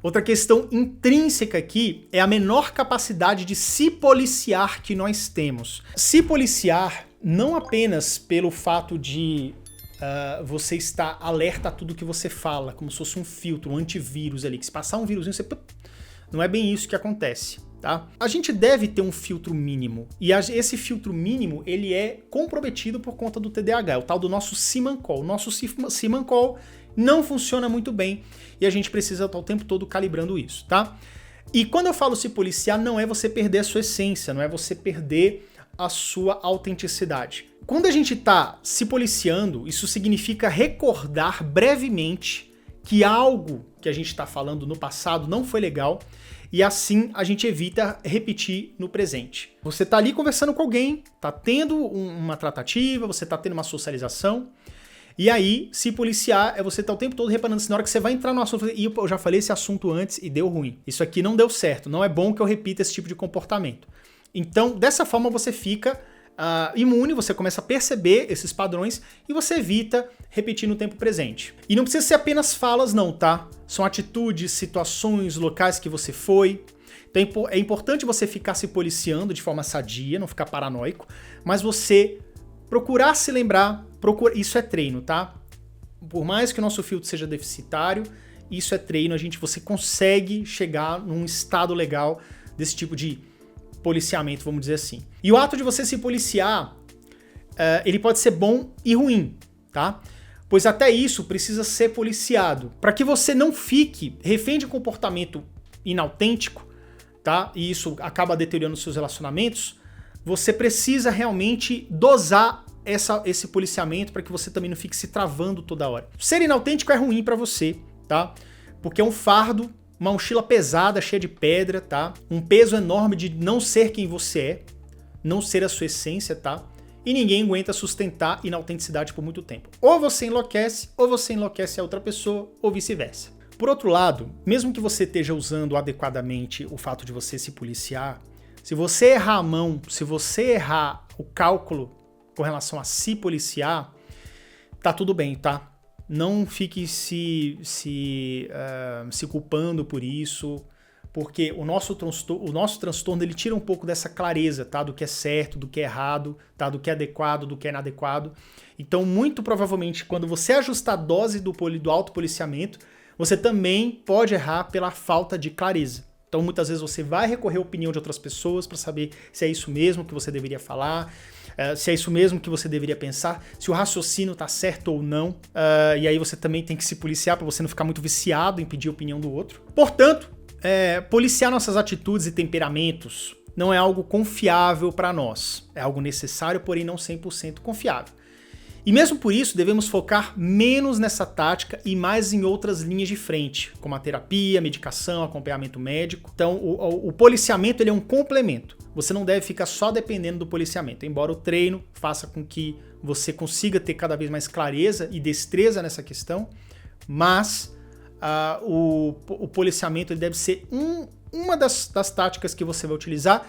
Outra questão intrínseca aqui é a menor capacidade de se policiar que nós temos. Se policiar não apenas pelo fato de você estar alerta a tudo que você fala, como se fosse um filtro, um antivírus ali, que se passar um vírusinho, você... Não é bem isso que acontece, tá? A gente deve ter um filtro mínimo, e esse filtro mínimo, ele é comprometido por conta do TDAH, é o tal do nosso Simancol. O nosso Simancol não funciona muito bem, e a gente precisa estar o tempo todo calibrando isso, tá? E quando eu falo se policiar, não é você perder a sua essência, não é você perder a sua autenticidade. Quando a gente está se policiando, isso significa recordar brevemente que algo que a gente está falando no passado não foi legal, e assim a gente evita repetir no presente. Você está ali conversando com alguém, está tendo uma tratativa, você está tendo uma socialização, e aí se policiar é você estar o tempo todo reparando assim, na hora que você vai entrar no assunto, e eu já falei esse assunto antes e deu ruim. Isso aqui não deu certo, não é bom que eu repita esse tipo de comportamento. Então, dessa forma você fica imune, você começa a perceber esses padrões e você evita repetir no tempo presente. E não precisa ser apenas falas não, tá? São atitudes, situações, locais que você foi. Então é importante você ficar se policiando de forma sadia, não ficar paranoico, mas você procurar se lembrar, isso é treino, tá? Por mais que o nosso filtro seja deficitário, isso é treino, você consegue chegar num estado legal desse tipo de policiamento, vamos dizer assim. E o ato de você se policiar, ele pode ser bom e ruim, tá? Pois até isso precisa ser policiado, para que você não fique refém de comportamento inautêntico, tá? E isso acaba deteriorando seus relacionamentos. Você precisa realmente dosar esse policiamento para que você também não fique se travando toda hora. Ser inautêntico é ruim para você, tá? Porque é um fardo, uma mochila pesada, cheia de pedra, tá? Um peso enorme de não ser quem você é, não ser a sua essência, tá? E ninguém aguenta sustentar inautenticidade por muito tempo. Ou você enlouquece a outra pessoa, ou vice-versa. Por outro lado, mesmo que você esteja usando adequadamente o fato de você se policiar, se você errar a mão, se você errar o cálculo com relação a se policiar, tá tudo bem, tá? Não fique se culpando por isso, porque o nosso transtorno ele tira um pouco dessa clareza, tá? Do que é certo, do que é errado, tá? Do que é adequado, do que é inadequado. Então, muito provavelmente, quando você ajustar a dose do autopoliciamento, você também pode errar pela falta de clareza. Então, muitas vezes você vai recorrer à opinião de outras pessoas para saber se é isso mesmo que você deveria falar, se é isso mesmo que você deveria pensar, se o raciocínio está certo ou não. E aí você também tem que se policiar para você não ficar muito viciado em pedir a opinião do outro. Portanto, policiar nossas atitudes e temperamentos não é algo confiável para nós. É algo necessário, porém não 100% confiável. E mesmo por isso, devemos focar menos nessa tática e mais em outras linhas de frente, como a terapia, medicação, acompanhamento médico. Então, o policiamento ele é um complemento. Você não deve ficar só dependendo do policiamento, embora o treino faça com que você consiga ter cada vez mais clareza e destreza nessa questão, mas o policiamento ele deve ser uma das táticas que você vai utilizar,